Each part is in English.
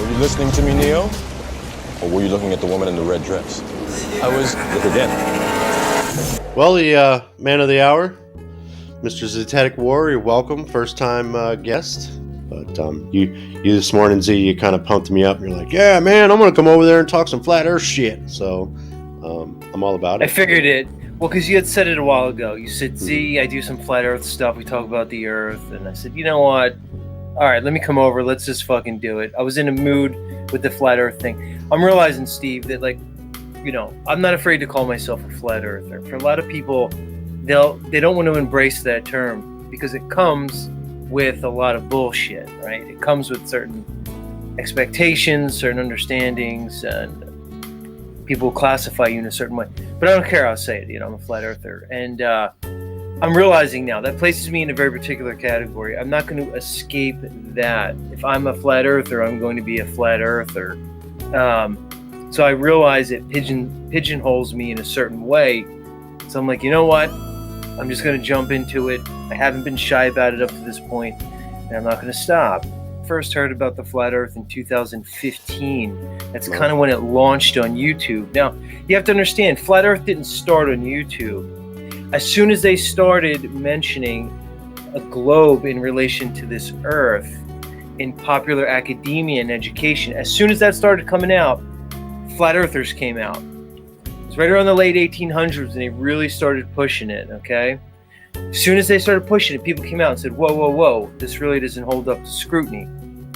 you listening to me, Neo? Or were you looking at the woman in the red dress? I was. Look again. Well, the man of the hour, Mr. Zetetic Warrior, welcome. First time guest. But you this morning, Z, you kind of pumped me up. You're like, yeah, man, I'm going to come over there and talk some flat earth shit. So I'm all about it. I figured it. Well, because you had said it a while ago. You said, Z, I do some flat earth stuff. We talk about the earth. And I said, you know what? All right, let me come over. Let's just fucking do it. I was in a mood with the flat earth thing. I'm realizing, Steve, that I'm not afraid to call myself a flat earther. For a lot of people, they don't want to embrace that term because it comes with a lot of bullshit, right? It comes with certain expectations, certain understandings, and people classify you in a certain way. But I don't care. I'll say it. I'm a flat earther, and I'm realizing now that places me in a very particular category. I'm not going to escape that. If I'm a flat earther, I'm going to be a flat earther. So I realize it pigeonholes me in a certain way. So I'm like, you know what? I'm just going to jump into it. I haven't been shy about it up to this point, and I'm not going to stop. First heard about the flat earth in 2015. That's kind of when it launched on YouTube. Now, you have to understand, flat earth didn't start on YouTube. As soon as they started mentioning a globe in relation to this earth in popular academia and education, as soon as that started coming out, flat earthers came out. It was right around the late 1800s, and they really started pushing it, okay? As soon as they started pushing it, people came out and said, whoa, this really doesn't hold up to scrutiny.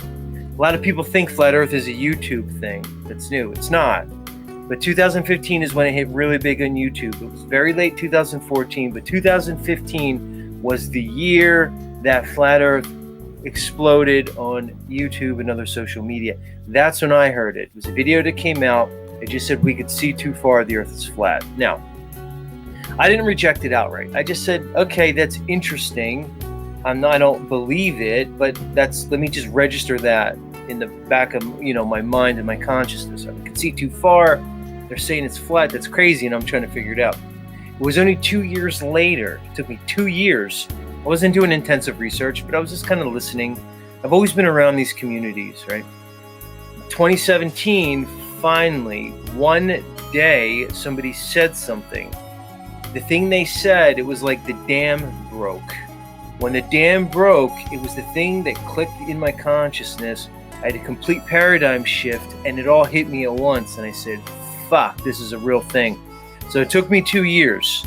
A lot of people think flat earth is a YouTube thing that's new. It's not. But 2015 is when it hit really big on YouTube. It was very late 2014, but 2015 was the year that flat earth exploded on YouTube and other social media. That's when I heard it. It was a video that came out. It just said we could see too far, the earth is flat. Now, I didn't reject it outright. I just said, okay, that's interesting. I don't believe it, but let me just register that in the back of my mind and my consciousness. I can see too far. They're saying it's flat. That's crazy, and I'm trying to figure it out. It was only 2 years later. It took me 2 years. I wasn't doing intensive research, but I was just kind of listening. I've always been around these communities, right? 2017, finally, one day, somebody said something. The thing they said, it was like the dam broke. When the dam broke, it was the thing that clicked in my consciousness. I had a complete paradigm shift, and it all hit me at once. And I said, fuck, this is a real thing. So it took me 2 years.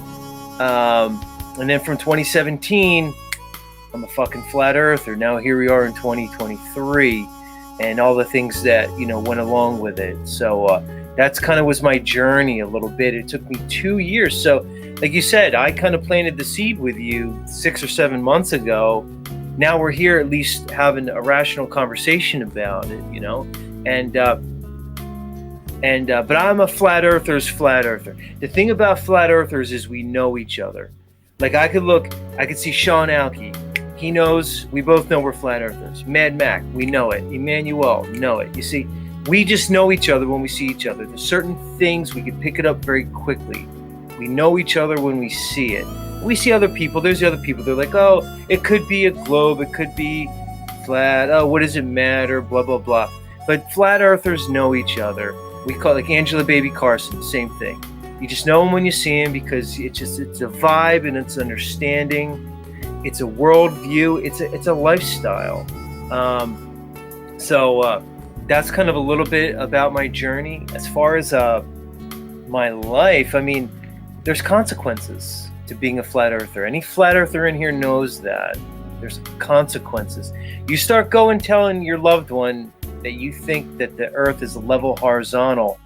And then from 2017, I'm a fucking flat earther. Now here we are in 2023, and all the things that, went along with it. So that's kind of was my journey a little bit. It took me 2 years. So like you said, I kind of planted the seed with you 6 or 7 months ago. Now we're here at least having a rational conversation about it, but I'm a flat earther's flat earther. The thing about flat earthers is we know each other. Like I could see Sean Alke. He knows, we both know we're flat earthers. Mad Mac, we know it. Emmanuel, know it. You see, we just know each other when we see each other. There's certain things we can pick it up very quickly. We know each other when we see it. We see other people. There's the other people. They're like, oh, it could be a globe. It could be flat. Oh, what does it matter? Blah, blah, blah. But flat earthers know each other. We call it like Angela Baby Carson, same thing. You just know them when you see them because it's a vibe and it's understanding. It's a worldview. It's a lifestyle. So that's kind of a little bit about my journey. As far as my life, I mean, there's consequences to being a flat earther. Any flat earther in here knows that. There's consequences. You start telling your loved one that you think that the earth is level horizontal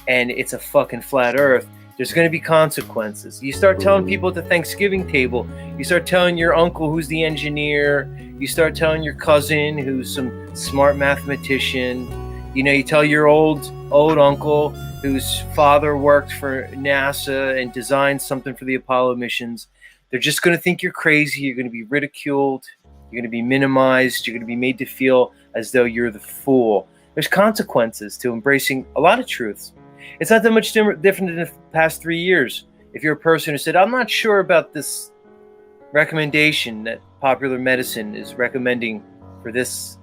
and it's a fucking flat earth, there's going to be consequences. You start telling people at the Thanksgiving table, you start telling your uncle who's the engineer, you start telling your cousin who's some smart mathematician, you tell your old uncle whose father worked for NASA and designed something for the Apollo missions. They're just going to think you're crazy. You're going to be ridiculed. You're going to be minimized. You're going to be made to feel as though you're the fool. There's consequences to embracing a lot of truths. It's not that much different in the past 3 years. If you're a person who said, I'm not sure about this recommendation that popular medicine is recommending for this,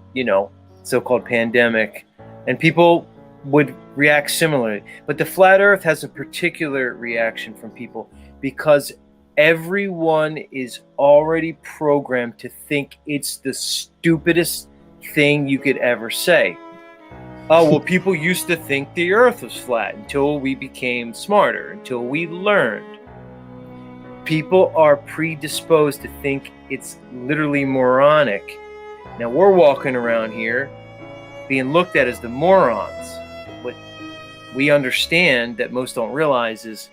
so-called pandemic, And people would react similarly. But the flat earth has a particular reaction from people because everyone is already programmed to think it's the stupidest thing you could ever say. Oh, well, people used to think the earth was flat until we became smarter, until we learned. People are predisposed to think it's literally moronic. Now we're walking around here being looked at as the morons. What we understand that most don't realize is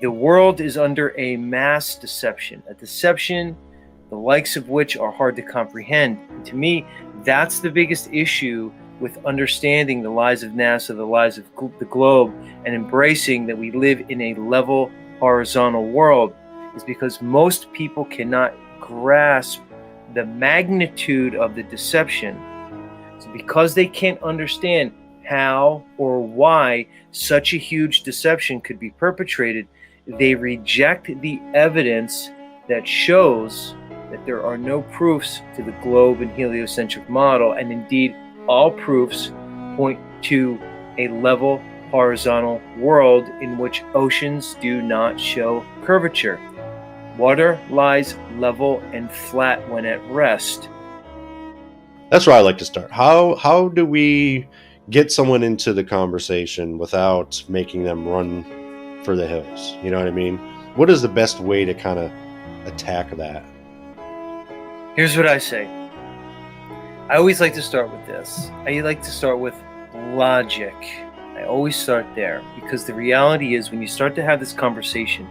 the world is under a mass deception, a deception the likes of which are hard to comprehend. And to me, that's the biggest issue with understanding the lies of NASA, the lies of the globe, and embracing that we live in a level, horizontal world, is because most people cannot grasp the magnitude of the deception. So because they can't understand how or why such a huge deception could be perpetrated, they reject the evidence that shows that there are no proofs to the globe and heliocentric model, and indeed all proofs point to a level horizontal world in which oceans do not show curvature. Water lies level and flat when at rest. That's where I like to start. How do we get someone into the conversation without making them run for the hills? You know what I mean? What is the best way to kind of attack that? Here's what I say. I always like to start with this. I like to start with logic. I always start there because the reality is when you start to have this conversation,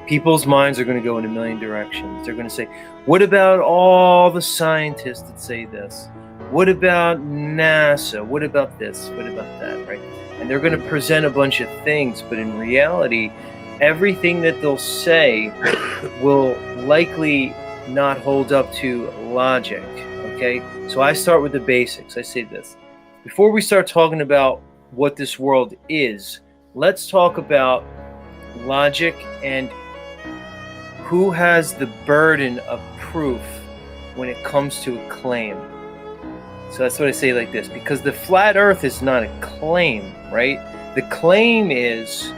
people's minds are going to go in a million directions. They're going to say, what about all the scientists that say this? What about NASA? What about this? What about that, right? And they're going to present a bunch of things, but in reality, everything that they'll say will likely not hold up to logic, okay? So I start with the basics. I say this. Before we start talking about what this world is, let's talk about logic and who has the burden of proof when it comes to a claim. So that's what I say like this, because the flat earth is not a claim, right? The claim is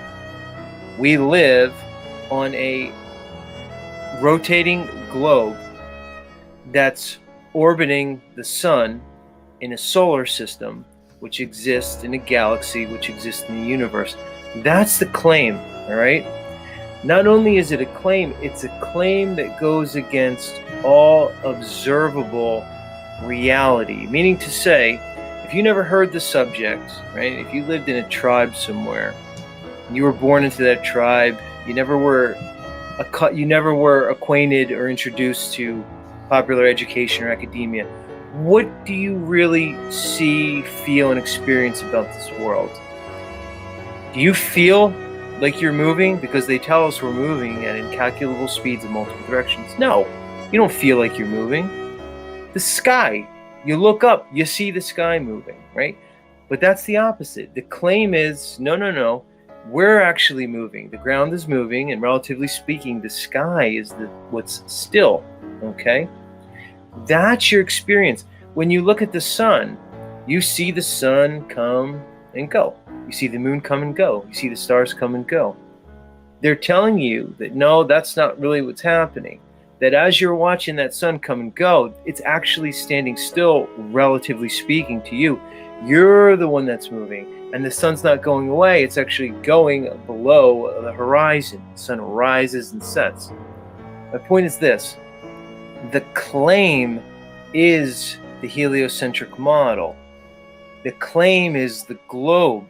we live on a rotating globe that's orbiting the sun in a solar system, which exists in a galaxy, which exists in the universe. That's the claim, all right? Not only is it a claim, it's a claim that goes against all observable reality. Meaning to say, if you never heard the subject, right? If you lived in a tribe somewhere, you were born into that tribe, you never were acquainted or introduced to popular education or academia, what do you really see, feel, and experience about this world? Do you feel like you're moving? Because they tell us we're moving at incalculable speeds in multiple directions. No, you don't feel like you're moving. The sky, you look up, you see the sky moving, right? But that's the opposite. The claim is, no, we're actually moving. The ground is moving, and relatively speaking, the sky is what's still, okay? That's your experience. When you look at the sun, you see the sun come and go. You see the moon come and go. You see the stars come and go. They're telling you that no, that's not really what's happening. That as you're watching that sun come and go, it's actually standing still, relatively speaking to you. You're the one that's moving. And the sun's not going away. It's actually going below the horizon. The sun rises and sets. My point is this. The claim is the heliocentric model. The claim is the globe.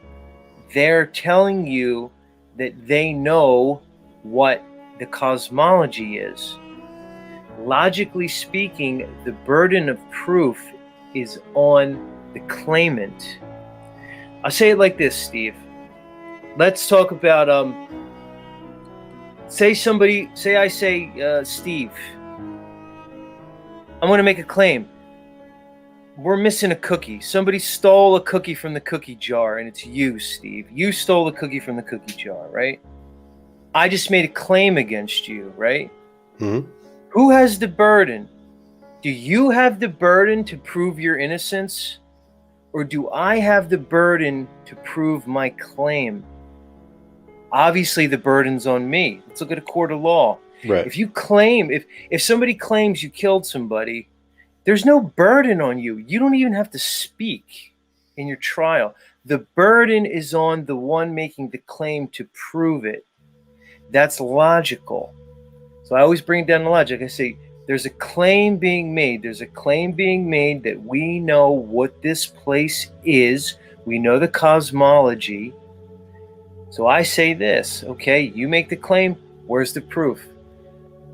They're telling you that they know what the cosmology is. Logically speaking, the burden of proof is on the claimant. I'll say it like this, Steve. Let's talk about, say I say, Steve, I'm going to make a claim. We're missing a cookie. Somebody stole a cookie from the cookie jar, and it's you, Steve. You stole the cookie from the cookie jar, right? I just made a claim against you, right? Mm-hmm. Who has the burden? Do you have the burden to prove your innocence? or do I have the burden to prove my claim? Obviously, the burden's on me. Let's look at a court of law. Right. If you claim, if somebody claims you killed somebody, there's no burden on you. You don't even have to speak in your trial. The burden is on the one making the claim to prove it. That's logical. So I always bring down the logic. I say, there's a claim being made. There's a claim being made that we know what this place is. We know the cosmology. So I say this, okay, you make the claim, where's the proof?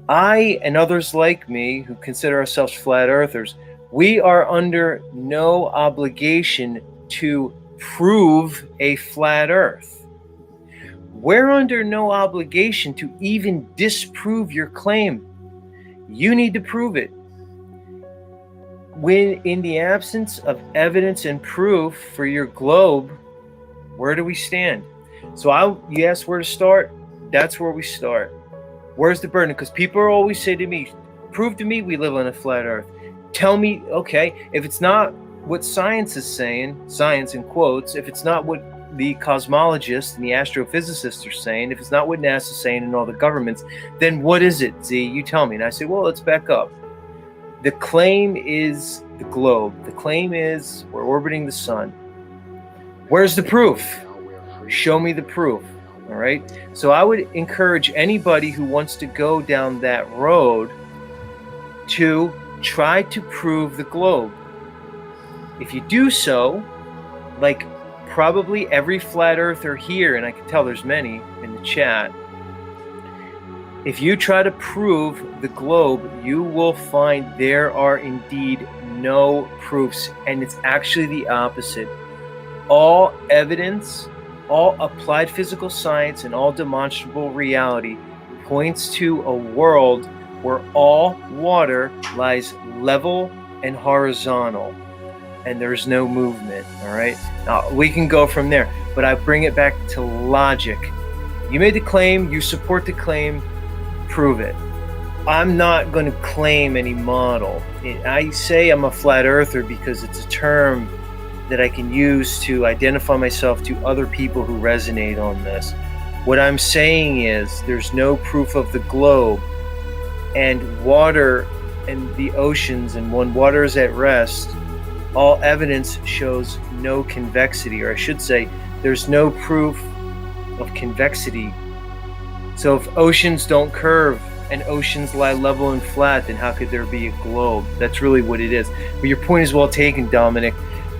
I and others like me who consider ourselves flat earthers, we are under no obligation to prove a flat earth. We're under no obligation to even disprove your claim. You need to prove it. When in the absence of evidence and proof for your globe, where do we stand? So you ask where to start, that's where we start. Where's the burden? Because people always say to me, prove to me we live on a flat earth. Tell me, okay, if it's not what science is saying, science in quotes, if it's not what the cosmologists and the astrophysicists are saying, if it's not what NASA's saying and all the governments, then what is it, Z? You tell me. And I say, well, let's back up. The claim is the globe. The claim is we're orbiting the sun. Where's the proof? Show me the proof. All right. So I would encourage anybody who wants to go down that road to try to prove the globe. If you do so, like probably every flat earther here, and I can tell there's many in the chat, if you try to prove the globe, you will find there are indeed no proofs, and it's actually the opposite. All evidence, all applied physical science, and all demonstrable reality points to a world where all water lies level and horizontal, and there's no movement, all right? Now, we can go from there, but I bring it back to logic. You made the claim, you support the claim, prove it. I'm not going to claim any model. I say I'm a flat earther because it's a term that I can use to identify myself to other people who resonate on this. What I'm saying is there's no proof of the globe, and water and the oceans, and when water is at rest, all evidence shows no convexity, or I should say there's no proof of convexity. So if oceans don't curve and oceans lie level and flat, then how could there be a globe? That's really what it is. But your point is well taken, Dominic.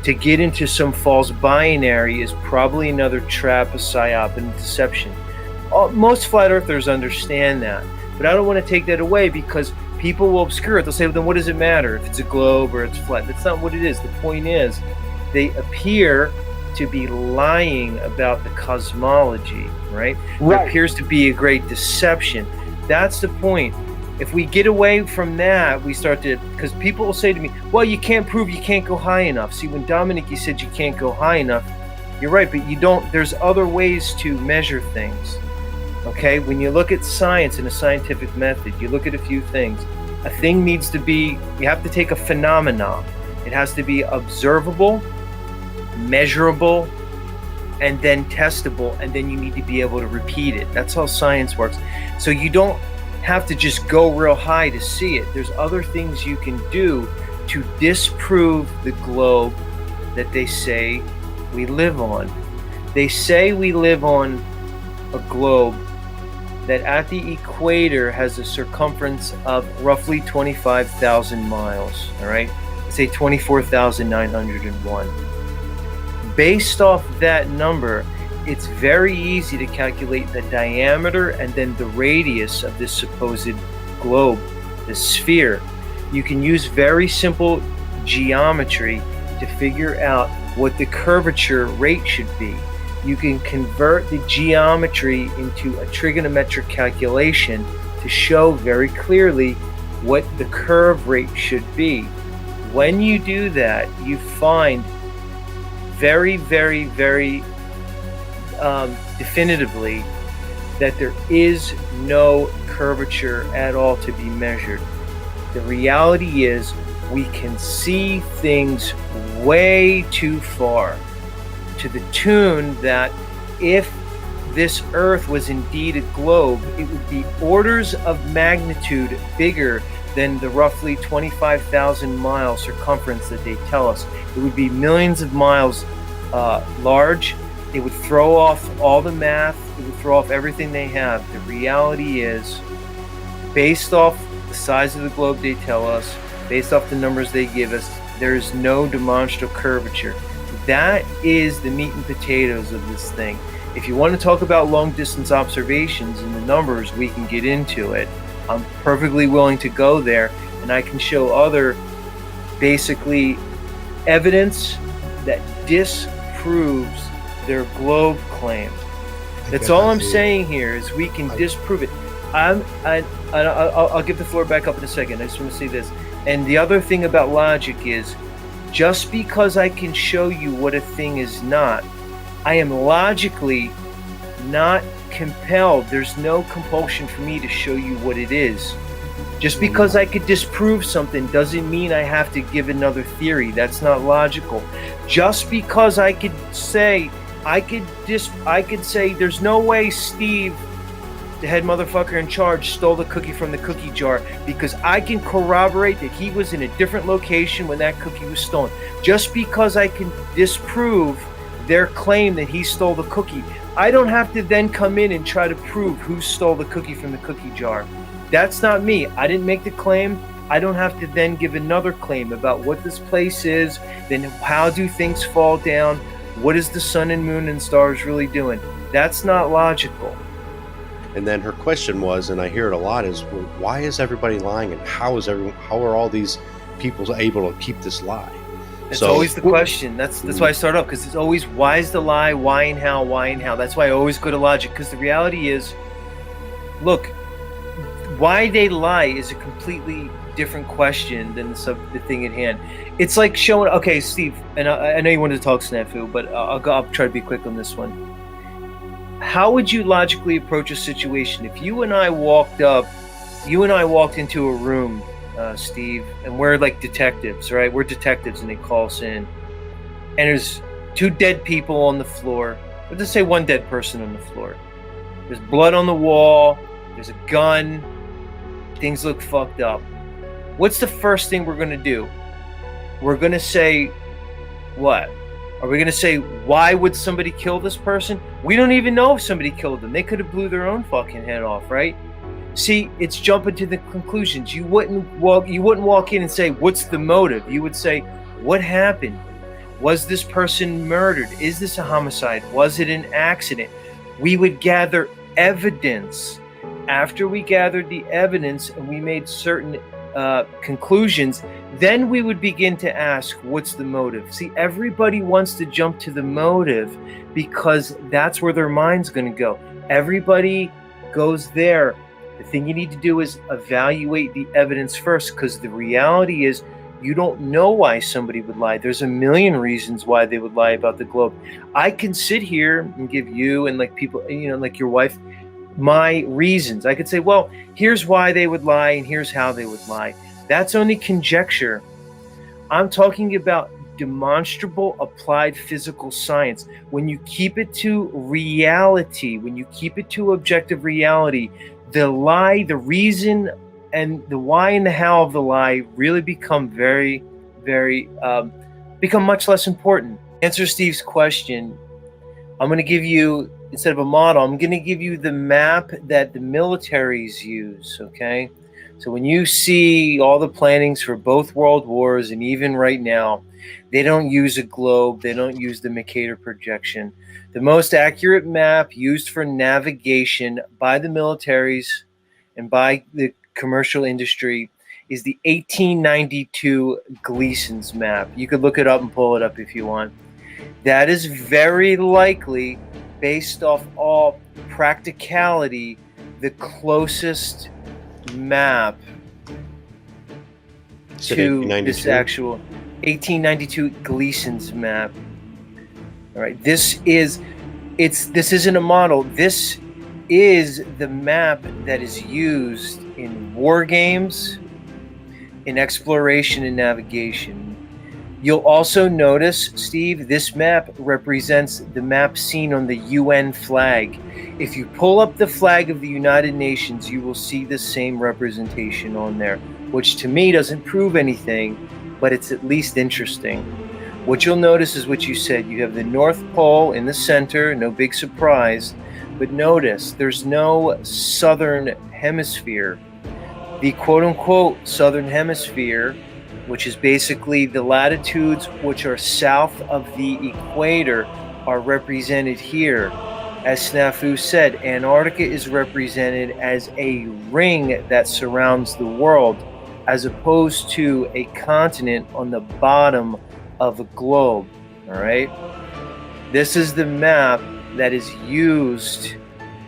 To get into some false binary is probably another trap, a psyop, and a deception. Most flat earthers understand that, but I don't want to take that away because people will obscure it. They'll say, well, then what does it matter if it's a globe or it's flat? That's not what it is. The point is they appear to be lying about the cosmology, right? There appears to be a great deception. That's the point. If we get away from that, we start to, because people will say to me, well, you can't prove you can't go high enough. See, when Dominic, you said you can't go high enough, you're right, but you don't, there's other ways to measure things, okay? When you look at science and a scientific method, you look at a few things. A thing needs to be, you have to take a phenomenon. It has to be observable, measurable, and then testable, and then you need to be able to repeat it. That's how science works. So you don't have to just go real high to see it. There's other things you can do to disprove the globe that they say we live on. They say we live on a globe that at the equator has a circumference of roughly 25,000 miles, all right? Say 24,901. Based off that number, it's very easy to calculate the diameter and then the radius of this supposed globe, the sphere. You can use very simple geometry to figure out what the curvature rate should be. You can convert the geometry into a trigonometric calculation to show very clearly what the curve rate should be. When you do that, you find very, very, very definitively that there is no curvature at all to be measured. The reality is we can see things way too far, to the tune that if this Earth was indeed a globe, it would be orders of magnitude bigger than the roughly 25,000 mile circumference that they tell us. It would be millions of miles large. It would throw off all the math. It would throw off everything they have. The reality is, based off the size of the globe they tell us, based off the numbers they give us, there is no demonstrable curvature. That is the meat and potatoes of this thing. If you want to talk about long distance observations and the numbers, we can get into it. I'm perfectly willing to go there, and I can show other basically evidence that disproves their globe claim. That's all I'm saying here is we can disprove it. I'll give the floor back up in a second. I just want to say this. And the other thing about logic is, just because I can show you what a thing is not, I am logically not compelled. There's no compulsion for me to show you what it is. Just because I could disprove something doesn't mean I have to give another theory. That's not logical. Just because I could say, I could say there's no way Steve, the head motherfucker in charge, stole the cookie from the cookie jar, because I can corroborate that he was in a different location when that cookie was stolen. Just because I can disprove their claim that he stole the cookie, I don't have to then come in and try to prove who stole the cookie from the cookie jar. That's not me. I didn't make the claim. I don't have to then give another claim about what this place is, then how do things fall down, what is the sun and moon and stars really doing. That's not logical. And then her question was, and I hear it a lot, is, well, why is everybody lying, and how are all these people able to keep this lie? It's always the question. That's why I start off, because it's always, why is the lie, why and how, why and how. That's why I always go to logic, because the reality is, look, why they lie is a completely different question than the thing at hand. It's like showing, okay, Steve, and I know you wanted to talk snafu, but I'll try to be quick on this one. How would you logically approach a situation if you and I walked into a room, Steve, and we're like detectives, right? We're detectives, and they call us in, and there's two dead people on the floor. Let's just say one dead person on the floor. There's blood on the wall. There's a gun. Things look fucked up. What's the first thing we're going to do? We're going to say, what? Are we going to say, why would somebody kill this person? We don't even know if somebody killed them. They could have blew their own fucking head off, right? See, it's jumping to the conclusions. You wouldn't walk in and say, what's the motive? You would say, what happened? Was this person murdered? Is this a homicide? Was it an accident? We would gather evidence. After we gathered the evidence and we made certain conclusions, then we would begin to ask, what's the motive? See, everybody wants to jump to the motive because that's where their mind's going to go. Everybody goes there. The thing you need to do is evaluate the evidence first, because the reality is you don't know why somebody would lie. There's a million reasons why they would lie about the globe. I can sit here and give you and like people, like your wife, my reasons. I could say, well, here's why they would lie and here's how they would lie. That's only conjecture. I'm talking about demonstrable applied physical science. When you keep it to reality, when you keep it to objective reality, the lie, the reason, and the why and the how of the lie really become very, very, become much less important. Answer Steve's question. I'm going to give you, instead of a model, I'm going to give you the map that the militaries use, okay? So when you see all the plannings for both world wars, and even right now, they don't use a globe, they don't use the Mercator projection. The most accurate map used for navigation by the militaries and by the commercial industry is the 1892 Gleason's map. You could look it up and pull it up if you want. That is very likely, based off all practicality, the closest map to this actual 1892 Gleason's map. All right, this isn't a model. This is the map that is used in war games, in exploration and navigation. You'll also notice, Steve, this map represents the map seen on the UN flag. If you pull up the flag of the United Nations, you will see the same representation on there, which to me doesn't prove anything, but it's at least interesting. What you'll notice is what you said. You have the North Pole in the center, no big surprise, but notice there's no southern hemisphere. The quote-unquote southern hemisphere, which is basically the latitudes which are south of the equator, are represented here. As Snafu said, Antarctica is represented as a ring that surrounds the world, as opposed to a continent on the bottom of a globe. All right? This is the map that is used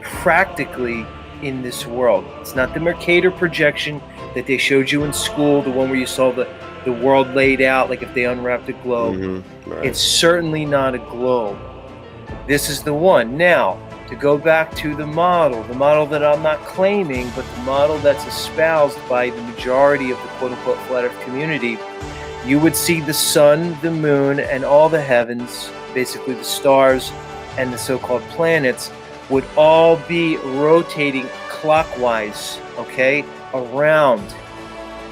practically in this world. It's not the Mercator projection that they showed you in school, the one where you saw the world laid out, like if they unwrapped a globe. Right. It's certainly not a globe. This is the one. Now, to go back to the model that I'm not claiming, but the model that's espoused by the majority of the quote-unquote flat earth community, you would see the sun, the moon, and all the heavens, basically the stars and the so-called planets, would all be rotating clockwise, okay, around.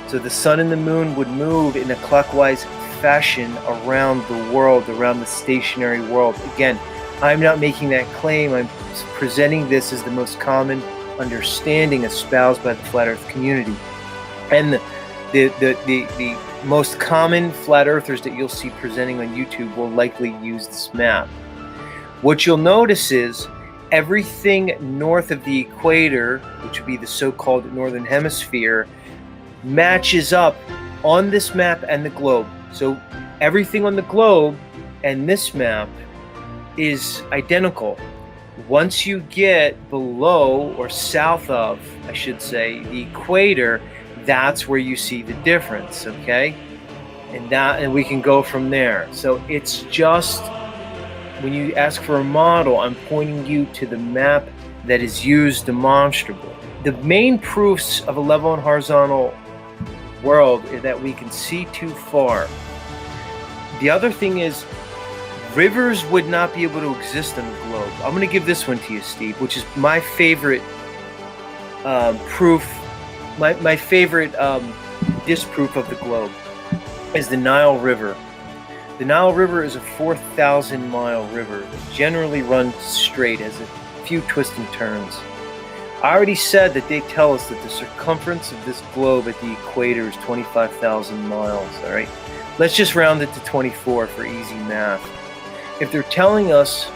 So the sun and the moon would move in a clockwise fashion around the world, around the stationary world. Again, I'm not making that claim. I'm presenting this as the most common understanding espoused by the flat earth community. And the most common flat earthers that you'll see presenting on YouTube will likely use this map. What you'll notice is everything north of the equator, which would be the so-called northern hemisphere, matches up on this map and the globe. So everything on the globe and this map is identical. Once you get below or south of, I should say, the equator, that's where you see the difference, okay? And we can go from there. So it's just, when you ask for a model, I'm pointing you to the map that is used demonstrably. The main proofs of a level and horizontal world is that we can see too far. The other thing is, rivers would not be able to exist on the globe. I'm going to give this one to you, Steve, which is my favorite proof. My favorite disproof of the globe is the Nile River. The Nile River is a 4,000-mile river that generally runs straight, has a few twists and turns. I already said that they tell us that the circumference of this globe at the equator is 25,000 miles, all right? Let's just round it to 24 for easy math. If they're telling us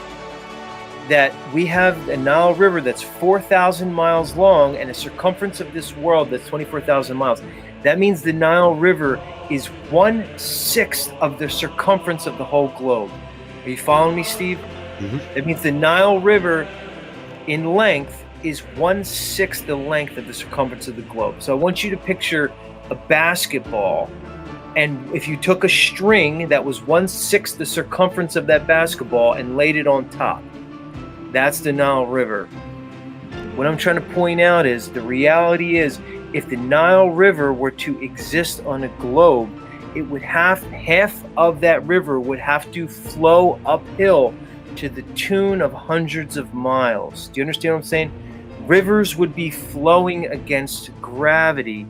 that we have a Nile River that's 4,000 miles long and a circumference of this world that's 24,000 miles, that means the Nile River is 1/6 of the circumference of the whole globe. Are you following me, Steve? Mm-hmm. That means the Nile River in length is 1/6 the length of the circumference of the globe. So I want you to picture a basketball, and if you took a string that was 1/6 the circumference of that basketball and laid it on top, that's the Nile River. What I'm trying to point out is the reality is, if the Nile River were to exist on a globe, it would half of that river would have to flow uphill to the tune of hundreds of miles. Do you understand what I'm saying? Rivers would be flowing against gravity.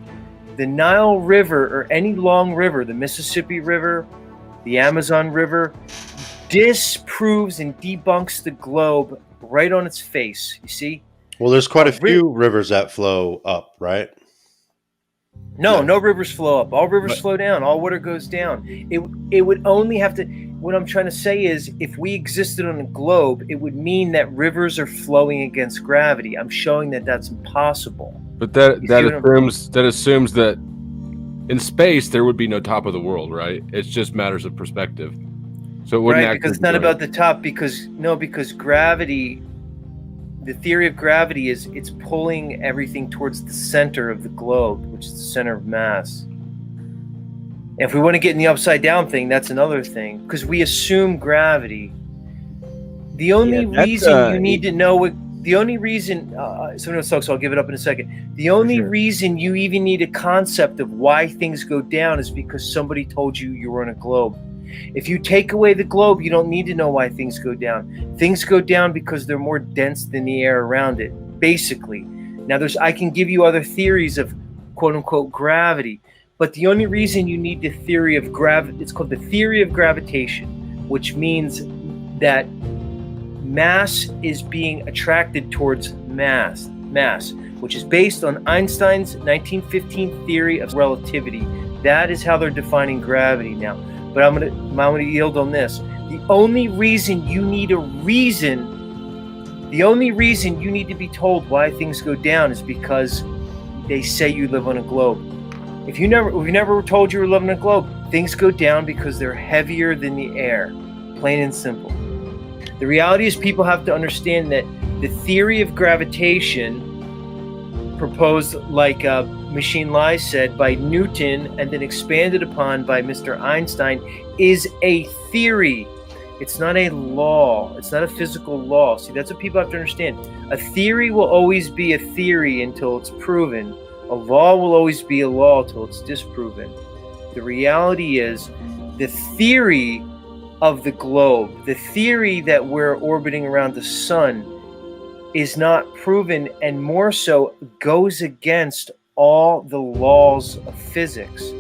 The Nile River, or any long river, the Mississippi River, the Amazon River, disproves and debunks the globe right on its face. You see? Well, there's quite a few rivers that flow up, right? No rivers flow up. All rivers flow down. All water goes down. It would only have to. What I'm trying to say is, if we existed on a globe, it would mean that rivers are flowing against gravity. I'm showing that that's impossible. But that assumes that in space there would be no top of the world, right? It's just matters of perspective. So it wouldn't right, because it's not about the top. Because gravity. The theory of gravity is it's pulling everything towards the center of the globe, which is the center of mass. And if we want to get in the upside down thing, that's another thing, because we assume gravity. The only reason you need to know what... the only reason, someone else talks, so I'll give it up in a second. The only reason you even need a concept of why things go down is because somebody told you you were on a globe. If you take away the globe, you don't need to know why things go down. Things go down because they're more dense than the air around it, basically. Now, I can give you other theories of quote-unquote gravity, but the only reason you need the theory of gravity, it's called the theory of gravitation, which means that mass is being attracted towards mass, which is based on Einstein's 1915 theory of relativity. That is how they're defining gravity now. But I'm gonna yield on this. The only reason you need to be told why things go down is because they say you live on a globe. If you never were told you were living on a globe, things go down because they're heavier than the air, plain and simple. The reality is people have to understand that the theory of gravitation, proposed like Machine Lies said by Newton and then expanded upon by Mr. Einstein, is a theory. It's not a law. It's not a physical law. See, that's what people have to understand. A theory will always be a theory until it's proven. A law will always be a law until it's disproven. The reality is the theory of the globe, the theory that we're orbiting around the sun, is not proven, and more so goes against all the laws of physics.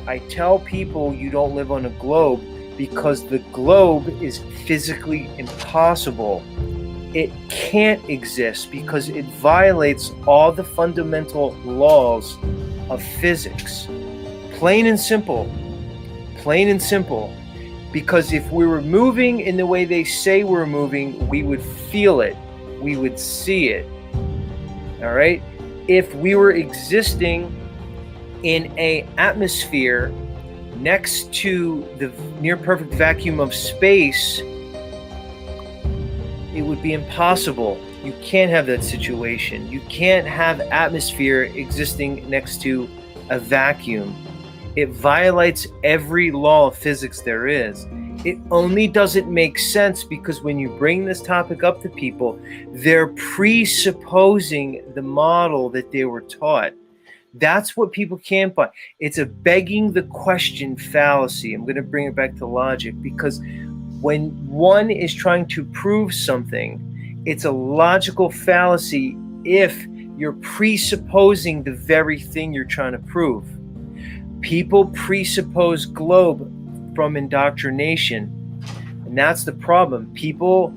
I tell people you don't live on a globe because the globe is physically impossible. It can't exist because it violates all the fundamental laws of physics. Plain and simple. Plain and simple. Because if we were moving in the way they say we're moving, we would feel it. We would see it. All right? If we were existing in an atmosphere next to the near perfect vacuum of space, it would be impossible. You can't have that situation. You can't have atmosphere existing next to a vacuum. It violates every law of physics there is. It only doesn't make sense because when you bring this topic up to people, they're presupposing the model that they were taught. That's what people can't buy. It's a begging the question fallacy. I'm going to bring it back to logic, because when one is trying to prove something, it's a logical fallacy if you're presupposing the very thing you're trying to prove. People presuppose globe from indoctrination, and that's the problem. People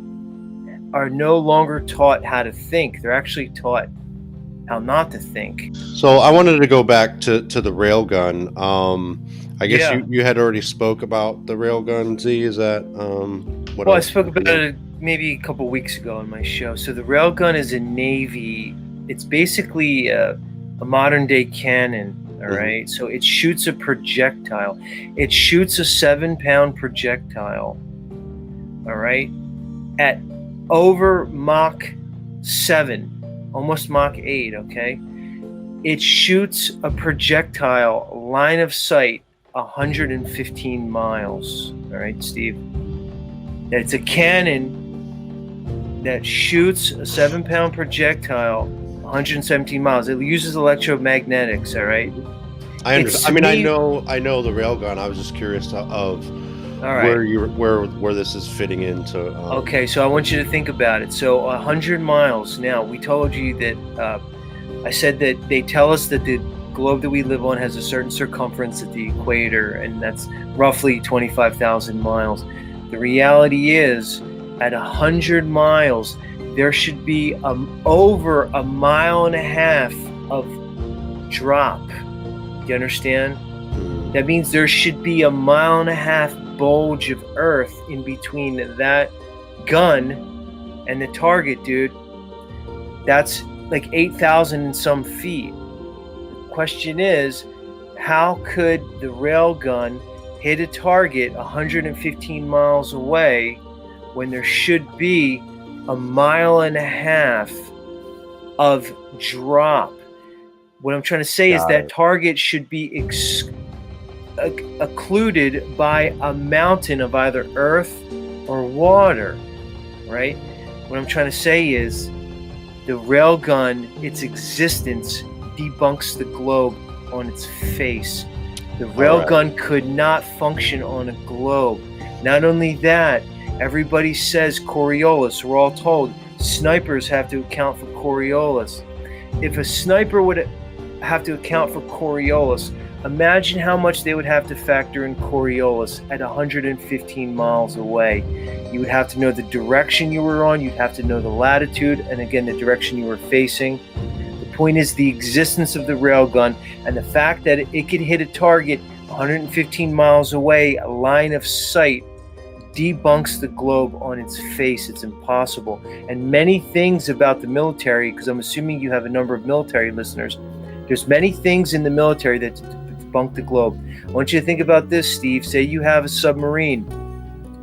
are no longer taught how to think. They're actually taught how not to think. So I wanted to go back to the railgun. I guess you had already spoke about the railgun, Z. Is that what? Well, I spoke about it maybe a couple weeks ago on my show. So the railgun is a Navy. It's basically a modern day cannon. All right. So it shoots a projectile. It shoots a 7-pound projectile. All right. At over Mach 7, almost Mach 8. Okay. It shoots a projectile line of sight 115 miles. All right, Steve. It's a cannon that shoots a 7-pound projectile 117 miles. It uses electromagnetics. All right. I understand. I mean, I know the railgun. I was just curious of where this is fitting into. Okay, so I want you to think about it. So 100 miles. Now, we told you that. I said that they tell us that the globe that we live on has a certain circumference at the equator, and that's roughly 25,000 miles. The reality is, at 100 miles, there should be over 1.5 miles of drop. Do you understand? That means there should be 1.5 miles bulge of earth in between that gun and the target, dude. That's like 8,000 and some feet. The question is, how could the railgun hit a target 115 miles away when there should be 1.5 miles of drop? What I'm trying to say is that target should be occluded by a mountain of either earth or water, right? What I'm trying to say is The railgun, its existence debunks the globe on its face. The railgun could not function on a globe. Not only that, everybody says Coriolis. We're all told snipers have to account for Coriolis. If a sniper would have to account for Coriolis, imagine how much they would have to factor in Coriolis at 115 miles away. You would have to know the direction you were on, you'd have to know the latitude, and again, the direction you were facing. The point is the existence of the railgun and the fact that it could hit a target 115 miles away, a line of sight, debunks the globe on its face. It's impossible. And many things about the military, because I'm assuming you have a number of military listeners, there's many things in the military that debunk the globe. I want you to think about this, Steve. Say you have a submarine.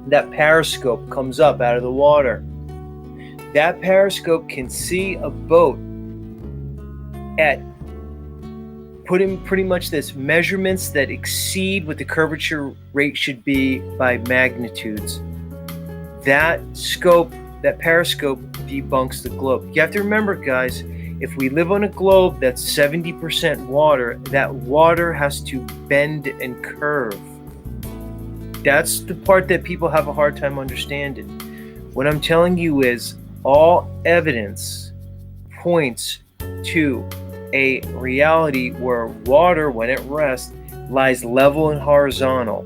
That periscope comes up out of the water. That periscope can see a boat at putting pretty much this measurements that exceed what the curvature rate should be by magnitudes. That periscope debunks the globe. You have to remember, guys, if we live on a globe that's 70% water, that water has to bend and curve. That's the part that people have a hard time understanding. What I'm telling you is all evidence points to a reality where water, when at rest, lies level and horizontal.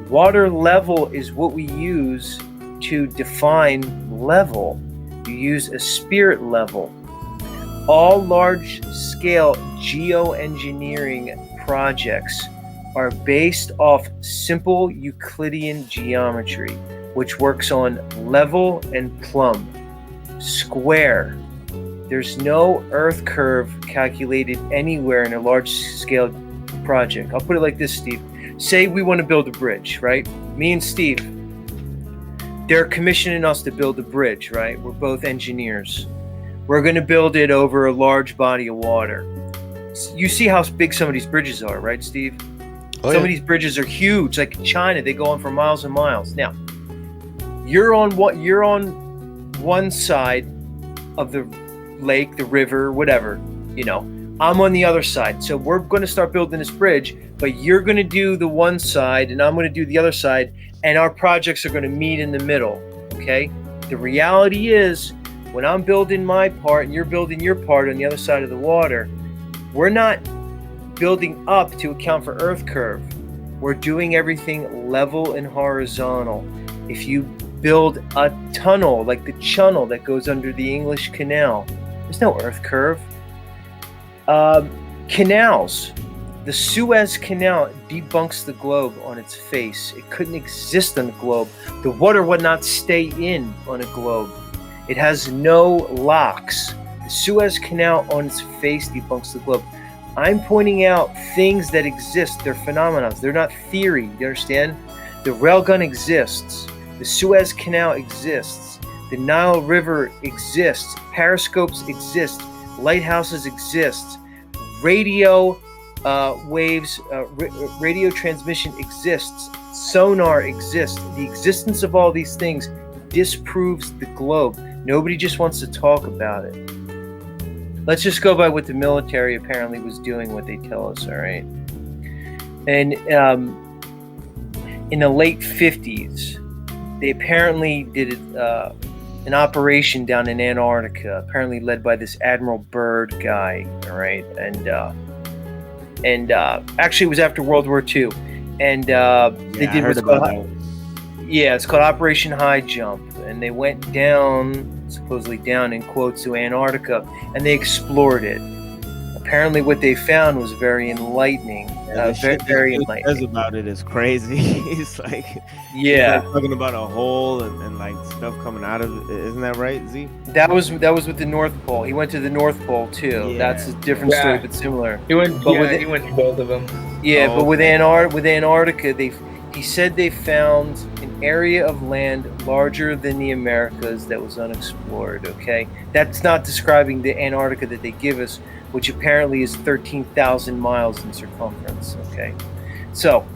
Water level is what we use to define level. You use a spirit level. All large-scale geoengineering projects are based off simple Euclidean geometry, which works on level and plumb, square. There's no earth curve calculated anywhere in a large-scale project. I'll put it like this, Steve. Say we want to build a bridge, right? Me and Steve, they're commissioning us to build a bridge, right? We're both engineers. We're going to build it over a large body of water. You see how big some of these bridges are, right, Steve? Some of these bridges are huge, like in China. They go on for miles and miles. Now, you're on one side of the lake, the river, whatever, I'm on the other side. So we're going to start building this bridge, but you're going to do the one side and I'm going to do the other side, and our projects are going to meet in the middle, okay? The reality is, when I'm building my part and you're building your part on the other side of the water, we're not building up to account for earth curve. We're doing everything level and horizontal. If you build a tunnel, like the channel that goes under the English Canal, there's no earth curve. Canals. The Suez Canal debunks the globe on its face. It couldn't exist on a globe. The water would not stay in on a globe. It has no locks. The Suez Canal on its face debunks the globe. I'm pointing out things that exist. They're phenomena. They're not theory. You understand? The railgun exists. The Suez Canal exists. The Nile River exists. Periscopes exist. Lighthouses exist. Radio waves, radio transmission exists. Sonar exists. The existence of all these things disproves the globe. Nobody just wants to talk about it. Let's just go by what the military apparently was doing, what they tell us, all right? And in the late 50s, they apparently did an operation down in Antarctica, apparently led by this Admiral Byrd guy, all right? And actually it was after World War II. And they did what's called, it's called Operation High Jump. And they went down, supposedly down in quotes, to Antarctica, and they explored it. Apparently what they found was very enlightening. Very enlightening. Says about it is crazy. It's like, talking about a hole and like stuff coming out of it. Isn't that right, Z? That was with the North Pole. He went to the North Pole too. Yeah. That's a different story, but similar. He went to both of them. Yeah, but with Antarctica, he said they found an area of land larger than the Americas that was unexplored, okay? That's not describing the Antarctica that they give us, which apparently is 13,000 miles in circumference, okay? So,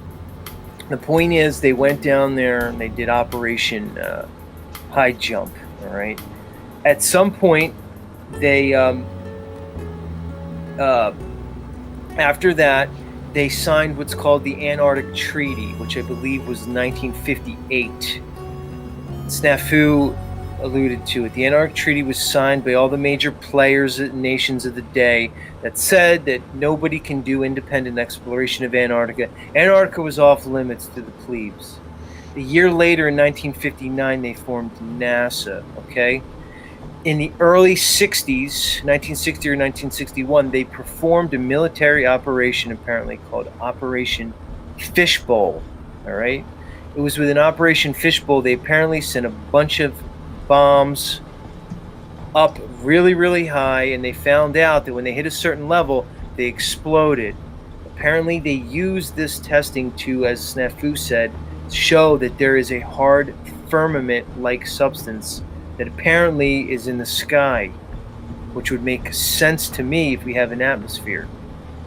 the point is, they went down there and they did Operation High Jump, all right? At some point, they after that, they signed what's called the Antarctic Treaty, which I believe was 1958. Snafu alluded to it. The Antarctic Treaty was signed by all the major players and nations of the day that said that nobody can do independent exploration of Antarctica. Antarctica was off limits to the plebes. A year later, in 1959, they formed NASA, okay? In the early 60s, 1960 or 1961, they performed a military operation apparently called Operation Fishbowl, all right? It was with an Operation Fishbowl, they apparently sent a bunch of bombs up really, really high, and they found out that when they hit a certain level, they exploded. Apparently, they used this testing to, as Snafu said, show that there is a hard firmament-like substance that apparently is in the sky, which would make sense to me if we have an atmosphere.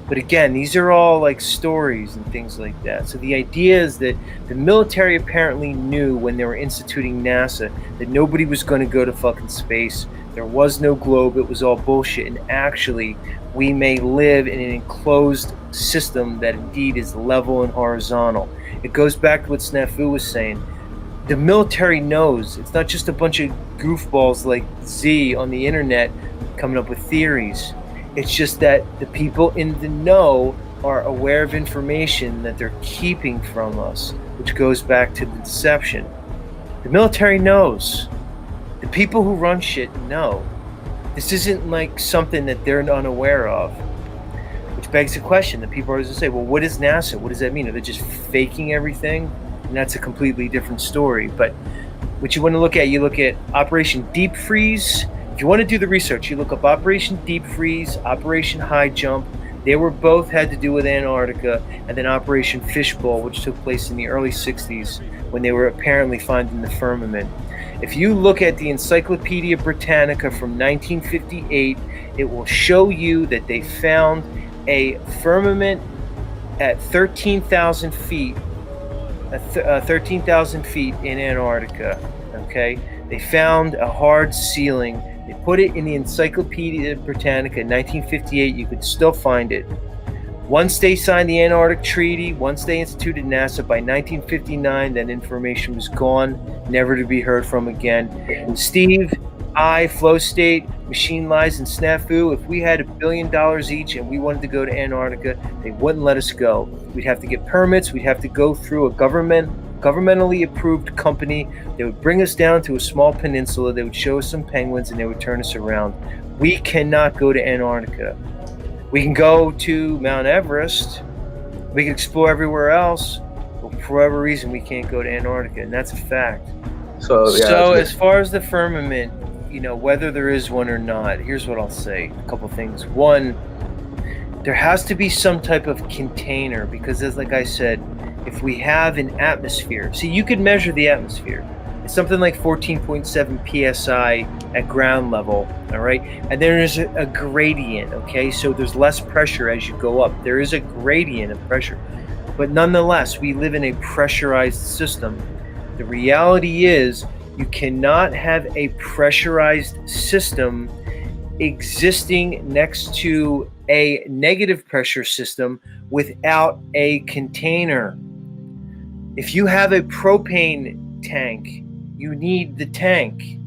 But again, these are all like stories and things like that. So the idea is that the military apparently knew when they were instituting NASA that nobody was going to go to fucking space. There was no globe. It was all bullshit. And actually, we may live in an enclosed system that indeed is level and horizontal. It goes back to what Snafu was saying. The military knows. It's not just a bunch of goofballs like Z on the internet coming up with theories. It's just that the people in the know are aware of information that they're keeping from us, which goes back to the deception. The military knows. The people who run shit know. This isn't like something that they're unaware of. Which begs the question. The people are going to say, well, what is NASA? What does that mean? Are they just faking everything? And that's a completely different story. But what you want to look at, you look at Operation Deep Freeze. If you want to do the research, you look up Operation Deep Freeze, Operation High Jump. They were both had to do with Antarctica, and then Operation Fishbowl, which took place in the early 60s when they were apparently finding the firmament. If you look at the Encyclopedia Britannica from 1958, it will show you that they found a firmament at 13,000 feet. 13,000 feet in Antarctica. Okay, they found a hard ceiling. They put it in the Encyclopedia Britannica in 1958. You could still find it. Once they signed the Antarctic Treaty, once they instituted NASA, by 1959, that information was gone, never to be heard from again. Steve, I, Flow State, Machine Lies, and Snafu, if we had $1 billion each and we wanted to go to Antarctica, they wouldn't let us go. We'd have to get permits. We'd have to go through a governmentally approved company. They would bring us down to a small peninsula. They would show us some penguins, and they would turn us around. We cannot go to Antarctica. We can go to Mount Everest. We can explore everywhere else. But for whatever reason, we can't go to Antarctica, and that's a fact. So as far as the firmament, whether there is one or not, here's what I'll say. A couple things. One, there has to be some type of container, because as like I said, if we have an atmosphere, see, you could measure the atmosphere. It's something like 14.7 psi at ground level, all right? And there is a gradient, okay? So there's less pressure as you go up. There is a gradient of pressure. But nonetheless, we live in a pressurized system. The reality is you cannot have a pressurized system existing next to a negative pressure system without a container. If you have a propane tank, you need the tank.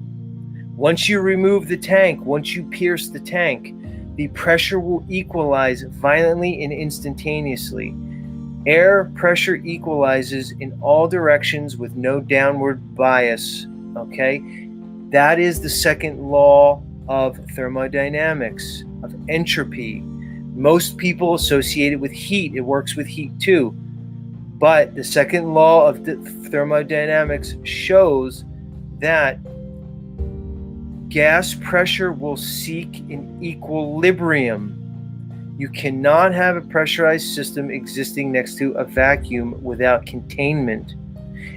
Once you remove the tank, once you pierce the tank, the pressure will equalize violently and instantaneously. Air pressure equalizes in all directions with no downward bias, okay? That is the second law of thermodynamics, of entropy. Most people associate it with heat. It works with heat too. But the second law of thermodynamics shows that gas pressure will seek an equilibrium. You cannot have a pressurized system existing next to a vacuum without containment.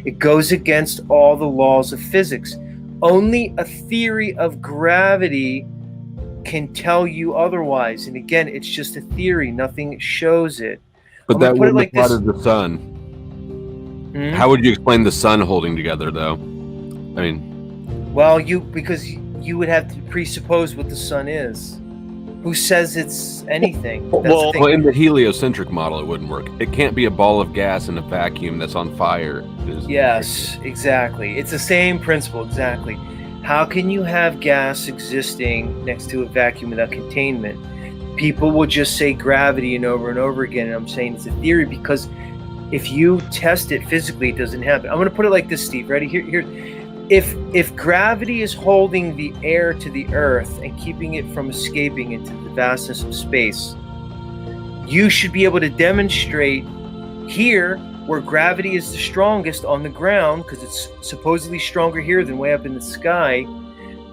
It goes against all the laws of physics. Only a theory of gravity can tell you otherwise. And again, it's just a theory. Nothing shows it. But that wouldn't apply to the sun. How would you explain the sun holding together, though? I mean, well, because you would have to presuppose what the sun is. Who says it's anything? Well, in the heliocentric model, it wouldn't work. It can't be a ball of gas in a vacuum that's on fire. Yes, exactly. It's the same principle, exactly. How can you have gas existing next to a vacuum without containment? People will just say gravity and over again, and I'm saying it's a theory because if you test it physically, it doesn't happen. I'm going to put it like this, Steve. Ready? Here. If gravity is holding the air to the earth and keeping it from escaping into the vastness of space, you should be able to demonstrate here where gravity is the strongest on the ground, because it's supposedly stronger here than way up in the sky.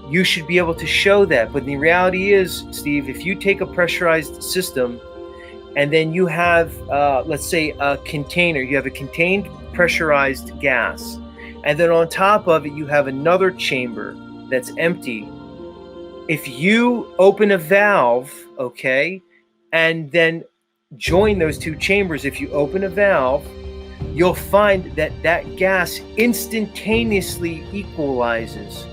You should be able to show that. But the reality is, Steve, if you take a pressurized system and then you have, let's say, a container, you have a contained pressurized gas, and then on top of it, you have another chamber that's empty. If you open a valve, okay, and then join those two chambers, if you open a valve, you'll find that that gas instantaneously equalizes.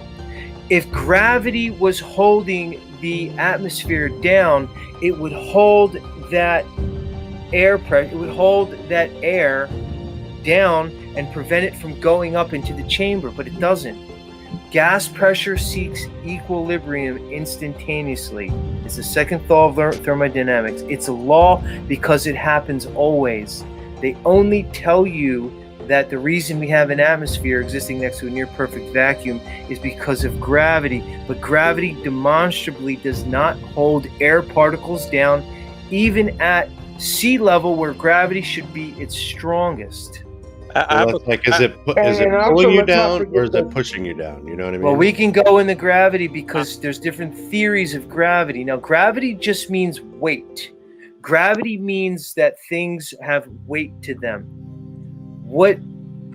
If gravity was holding the atmosphere down, it would hold that air pressure, it would hold that air down and prevent it from going up into the chamber, but it doesn't. Gas pressure seeks equilibrium instantaneously. It's the second law of thermodynamics. It's a law because it happens always. They only tell you that the reason we have an atmosphere existing next to a near perfect vacuum is because of gravity, but gravity demonstrably does not hold air particles down, even at sea level where gravity should be its strongest. Is it pulling you down or is it pushing you down? You know what I mean? Well, we can go into gravity because there's different theories of gravity. Now, gravity just means weight. Gravity means that things have weight to them. What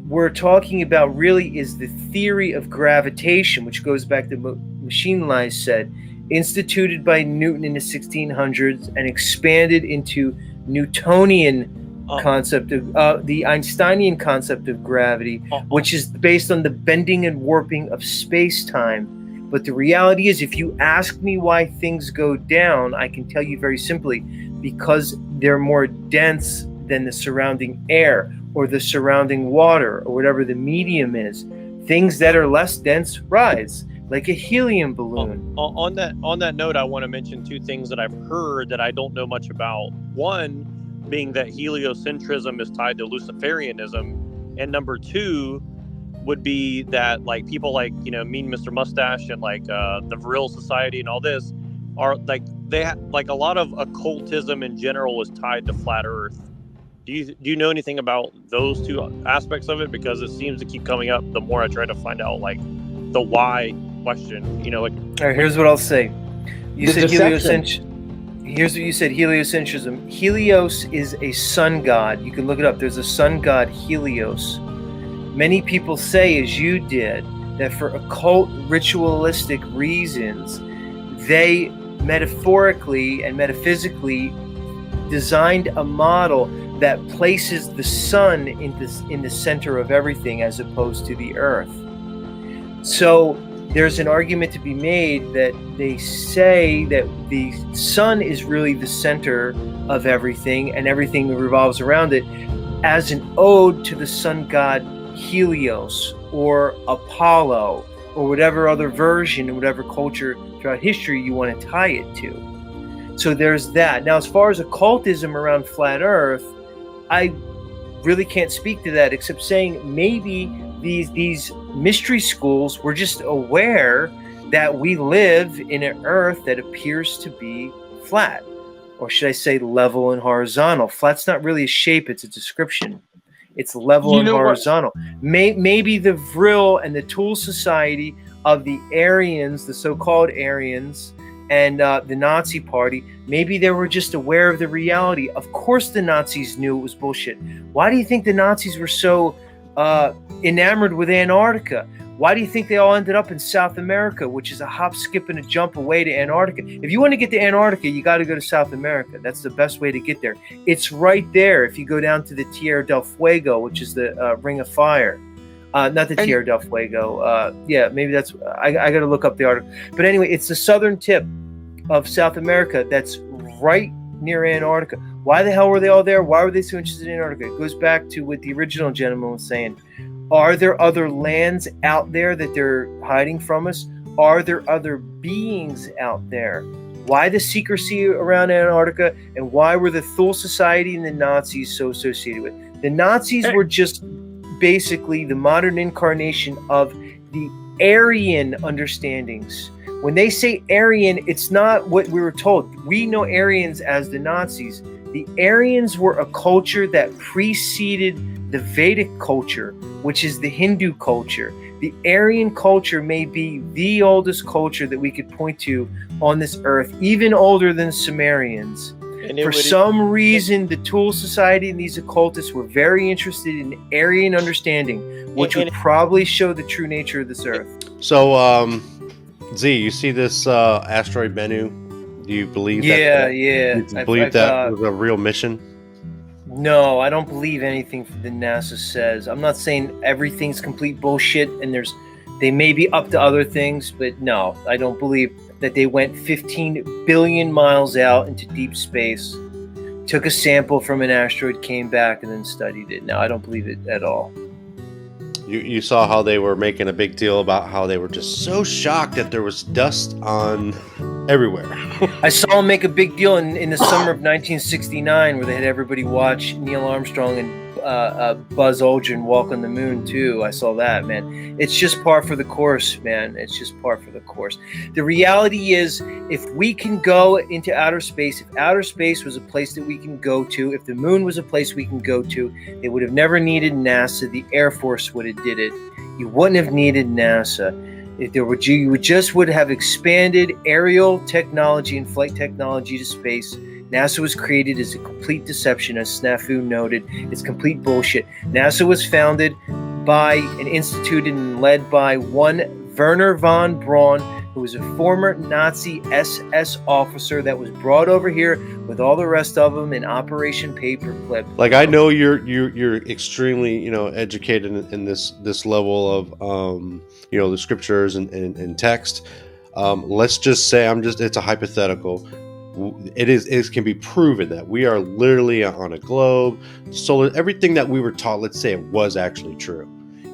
we're talking about really is the theory of gravitation, which goes back to what Machine Lies said, instituted by Newton in the 1600s and expanded into Newtonian concept of the Einsteinian concept of gravity, which is based on the bending and warping of space-time. But the reality is, if you ask me why things go down, I can tell you very simply, because they're more dense than the surrounding air or the surrounding water or whatever the medium is. Things that are less dense rise, like a helium balloon. On that note, I want to mention two things that I've heard that I don't know much about. One being that heliocentrism is tied to Luciferianism, and number two would be that like people like Mean Mr. Mustache and like the Vril Society and all this are like like a lot of occultism in general is tied to flat Earth. Do you know anything about those two aspects of it? Because it seems to keep coming up the more I try to find out like the why question. All right, here's what I'll say. You said heliocentrism. Here's what you said, heliocentrism. Helios is a sun god. You can look it up. There's a sun god, Helios. Many people say, as you did, that for occult ritualistic reasons, they metaphorically and metaphysically designed a model that places the sun in the center of everything as opposed to the earth. So there's an argument to be made that they say that the sun is really the center of everything and everything revolves around it, as an ode to the sun god Helios or Apollo or whatever other version in whatever culture throughout history you want to tie it to. So there's that. Now, as far as occultism around flat Earth, I really can't speak to that except saying maybe these mystery schools were just aware that we live in an Earth that appears to be flat, or should I say level and horizontal. Flat's not really a shape, it's a description. It's level and horizontal. Maybe the Vril and the Tool Society of the Aryans, the so-called Aryans, and the Nazi Party, maybe they were just aware of the reality. Of course the Nazis knew it was bullshit. Why do you think the Nazis were so enamored with Antarctica? Why do you think they all ended up in South America, which is a hop, skip, and a jump away to Antarctica? If you want to get to Antarctica, you got to go to South America. That's the best way to get there. It's right there if you go down to the Tierra del Fuego, which is the Ring of Fire. Not the Tierra del Fuego. Yeah, maybe that's. I got to look up the article. But anyway, it's the southern tip of South America that's right near Antarctica. Why the hell were they all there? Why were they so interested in Antarctica? It goes back to what the original gentleman was saying. Are there other lands out there that they're hiding from us? Are there other beings out there? Why the secrecy around Antarctica, and why were the Thule Society and the Nazis so associated with it? The Nazis were just basically the modern incarnation of the Aryan understandings. When they say Aryan, it's not what we were told. We know Aryans as the Nazis. The Aryans were a culture that preceded the Vedic culture, which is the Hindu culture. The Aryan culture may be the oldest culture that we could point to on this earth, even older than Sumerians. For some reason, the Thule Society and these occultists were very interested in Aryan understanding, which would probably show the true nature of this earth. So, Z, you see this asteroid Bennu? Do you believe that? Yeah. Do you believe that was a real mission? No, I don't believe anything that NASA says. I'm not saying everything's complete bullshit, and they may be up to other things, but no, I don't believe that they went 15 billion miles out into deep space, took a sample from an asteroid, came back, and then studied it. No, I don't believe it at all. You saw how they were making a big deal about how they were just so shocked that there was dust on everywhere. I saw them make a big deal in the summer of 1969 where they had everybody watch Neil Armstrong and Buzz Aldrin walk on the moon too. I saw that, man. It's just par for the course, man. It's just par for the course. The reality is, if we can go into outer space, if outer space was a place that we can go to, if the moon was a place we can go to, they would have never needed NASA. The Air Force would have did it. You wouldn't have needed NASA. If there were, you would have expanded aerial technology and flight technology to space. NASA was created as a complete deception, as Snafu noted. It's complete bullshit. NASA was founded by and instituted and led by one Werner von Braun, who was a former Nazi SS officer that was brought over here with all the rest of them in Operation Paperclip. Like, I know you're extremely educated in this level of the scriptures and text. Let's just say it's a hypothetical. It can be proven that we are literally on a globe, solar, everything that we were taught. Let's say it was actually true.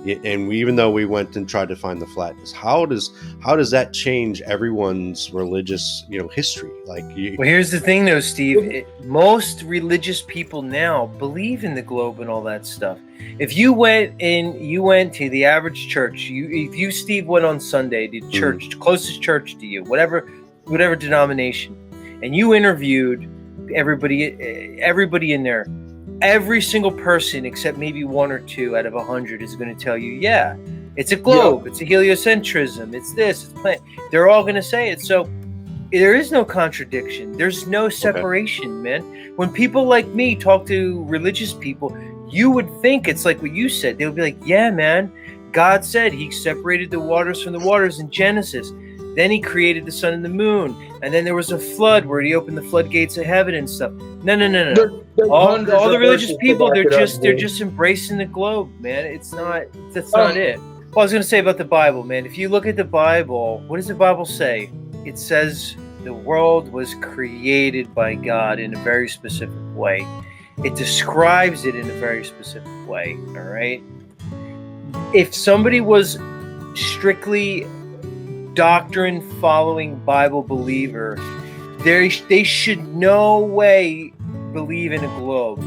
And even though we went and tried to find the flatness, how does that change everyone's religious history? Well, here's the thing though, Steve. Most religious people now believe in the globe and all that stuff. If you went to the average church, if you Steve went on Sunday to church, closest church to you, whatever denomination, and you interviewed everybody in there. Every single person, except maybe one or two out of 100, is going to tell you, yeah, it's a globe, it's a heliocentrism, it's this, it's planet. They're all going to say it. So there is no contradiction. There's no separation, man. When people like me talk to religious people, you would think it's like what you said. They would be like, yeah, man, God said he separated the waters from the waters in Genesis. Then he created the sun and the moon. And then there was a flood where he opened the floodgates of heaven and stuff. No. All the religious people, they're just embracing the globe, man. That's not it. Well, I was going to say about the Bible, man. If you look at the Bible, what does the Bible say? It says the world was created by God in a very specific way. It describes it in a very specific way, all right? If somebody was strictly doctrine following Bible believer, they should no way believe in a globe.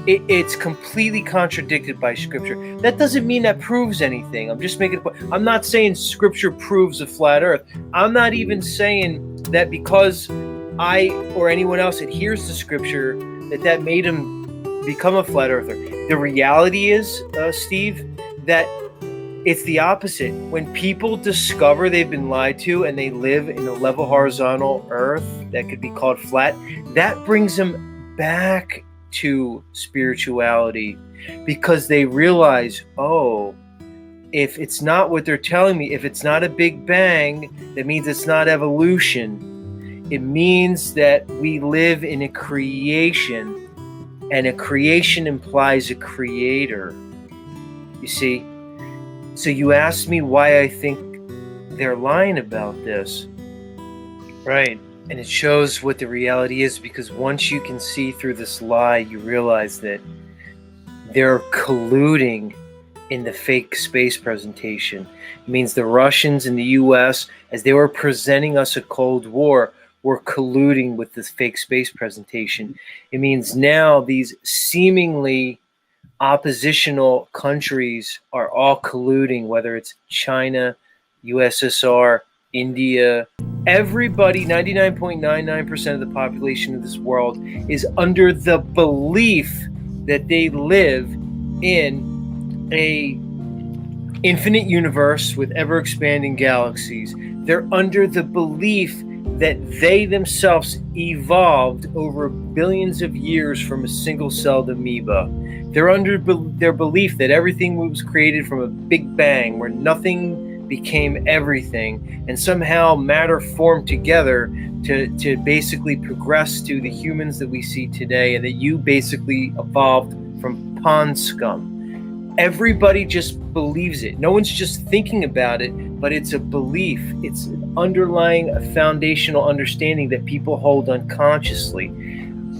It's completely contradicted by scripture. That doesn't mean that proves anything. I'm just making a point. I'm not saying scripture proves a flat earth. I'm not even saying that because I or anyone else adheres to scripture that made him become a flat earther. The reality is, Steve, that it's the opposite. When people discover they've been lied to and they live in a level horizontal earth that could be called flat, that brings them back to spirituality because they realize, oh, if it's not what they're telling me, if it's not a big bang, that means it's not evolution. It means that we live in a creation, and a creation implies a creator. You see? So you asked me why I think they're lying about this. Right. And it shows what the reality is, because once you can see through this lie, you realize that they're colluding in the fake space presentation. It means the Russians and the US, as they were presenting us a Cold War, were colluding with this fake space presentation. It means now these seemingly oppositional countries are all colluding, whether it's China, USSR, India. Everybody, 99.99% of the population of this world is under the belief that they live in a infinite universe with ever-expanding galaxies. They're under the belief that they themselves evolved over billions of years from a single-celled amoeba. They're under their belief that everything was created from a big bang where nothing became everything, and somehow matter formed together to basically progress to the humans that we see today, and that you basically evolved from pond scum. Everybody just believes it. No one's just thinking about it, but it's a belief. It's an underlying, a foundational understanding that people hold unconsciously.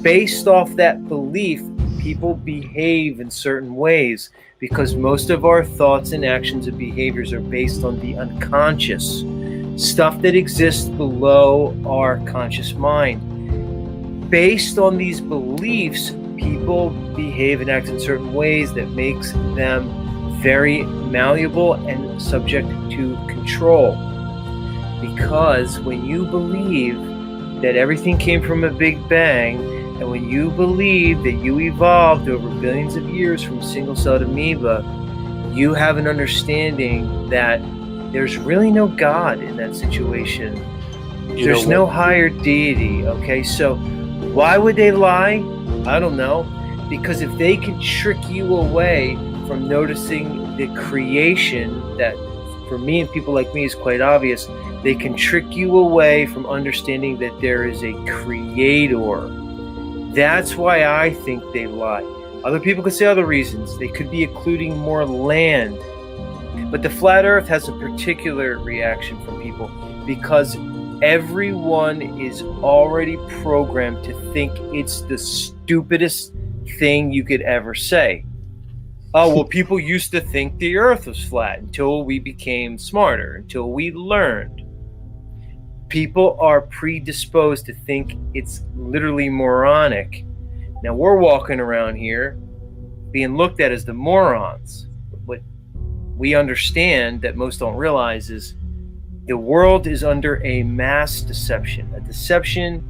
Based off that belief, people behave in certain ways, because most of our thoughts and actions and behaviors are based on the unconscious, stuff that exists below our conscious mind. Based on these beliefs, people behave and act in certain ways that makes them very malleable and subject to control. Because when you believe that everything came from a big bang, and when you believe that you evolved over billions of years from a single-celled amoeba, you have an understanding that there's really no God in that situation. There's no higher deity, okay? So why would they lie? I don't know. Because if they can trick you away from noticing the creation, that for me and people like me is quite obvious, they can trick you away from understanding that there is a creator. That's why I think they lie. Other people could say other reasons. They could be including more land. But the flat earth has a particular reaction from people, because everyone is already programmed to think it's the stupidest thing you could ever say. Oh, well, people used to think the earth was flat until we became smarter, until we learned. People are predisposed to think it's literally moronic. Now we're walking around here being looked at as the morons. What we understand that most don't realize is the world is under a mass deception, a deception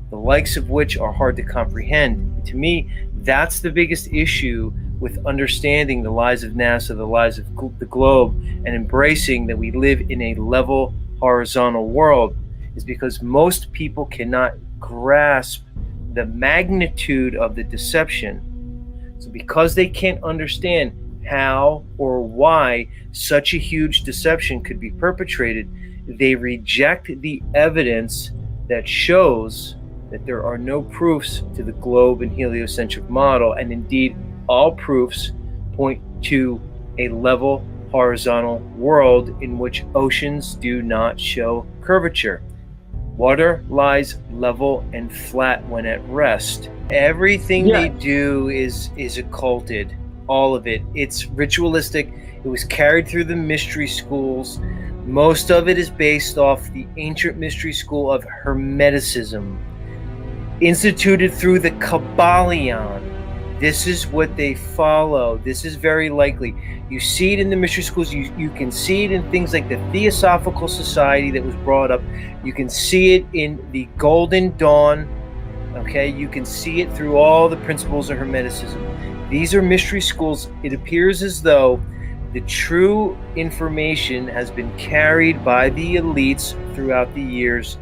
the likes of which are hard to comprehend. To me, that's the biggest issue with understanding the lies of NASA, the lies of the globe, and embracing that we live in a level horizontal world, is because most people cannot grasp the magnitude of the deception. So because they can't understand how or why such a huge deception could be perpetrated, they reject the evidence that shows that there are no proofs to the globe and heliocentric model, and indeed all proofs point to a level horizontal world in which oceans do not show curvature. Water lies level and flat when at rest. Everything they do is occulted, all of it. It's ritualistic. It was carried through the mystery schools. Most of it is based off the ancient mystery school of Hermeticism, instituted through the Kabbalion. This is what they follow. This is very likely. You see it in the mystery schools. You can see it in things like the Theosophical Society that was brought up. You can see it in the Golden Dawn. Okay, you can see it through all the principles of Hermeticism. These are mystery schools. It appears as though the true information has been carried by the elites throughout the years.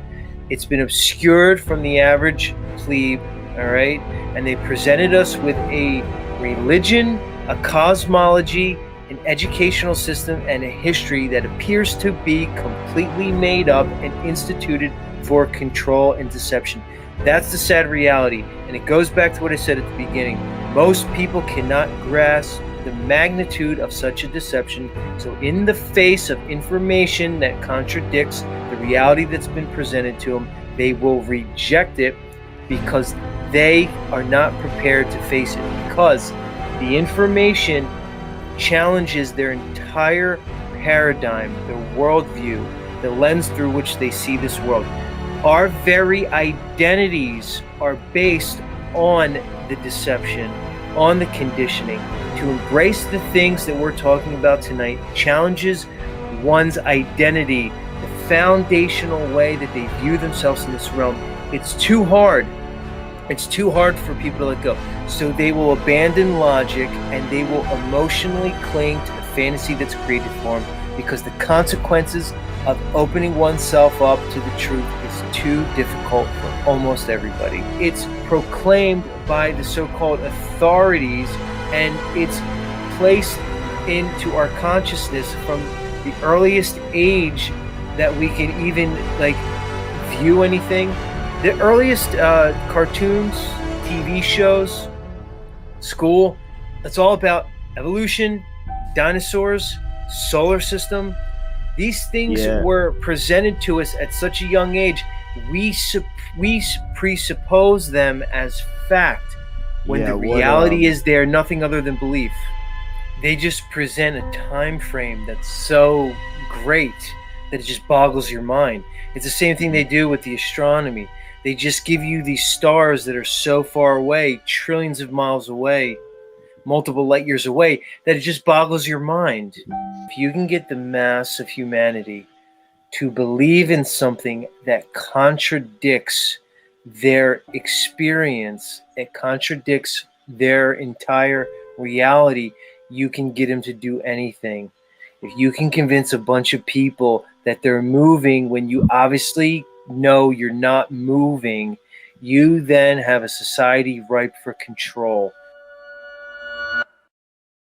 It's been obscured from the average plebe, all right? And they presented us with a religion, a cosmology, an educational system, and a history that appears to be completely made up and instituted for control and deception. That's the sad reality. And it goes back to what I said at the beginning. Most people cannot grasp the magnitude of such a deception. So in the face of information that contradicts the reality that's been presented to them, they will reject it because they are not prepared to face it, because the information challenges their entire paradigm, their worldview, the lens through which they see this world. Our very identities are based on the deception, on the conditioning. To embrace the things that we're talking about tonight challenges one's identity, the foundational way that they view themselves in this realm. It's too hard. It's too hard for people to let go. So they will abandon logic and they will emotionally cling to the fantasy that's created for them, because the consequences of opening oneself up to the truth is too difficult for almost everybody. It's proclaimed by the so-called authorities, and it's placed into our consciousness from the earliest age that we can even view anything. The earliest cartoons, TV shows, school, it's all about evolution, dinosaurs, solar system. These things were presented to us at such a young age. We presuppose them as fact when the reality is they're nothing other than belief. They just present a time frame that's so great that it just boggles your mind. It's the same thing they do with the astronomy. They just give you these stars that are so far away, trillions of miles away, multiple light years away, that it just boggles your mind. If you can get the mass of humanity to believe in something that contradicts their experience, it contradicts their entire reality, you can get them to do anything. If you can convince a bunch of people that they're moving when you obviously know you're not moving, you then have a society ripe for control.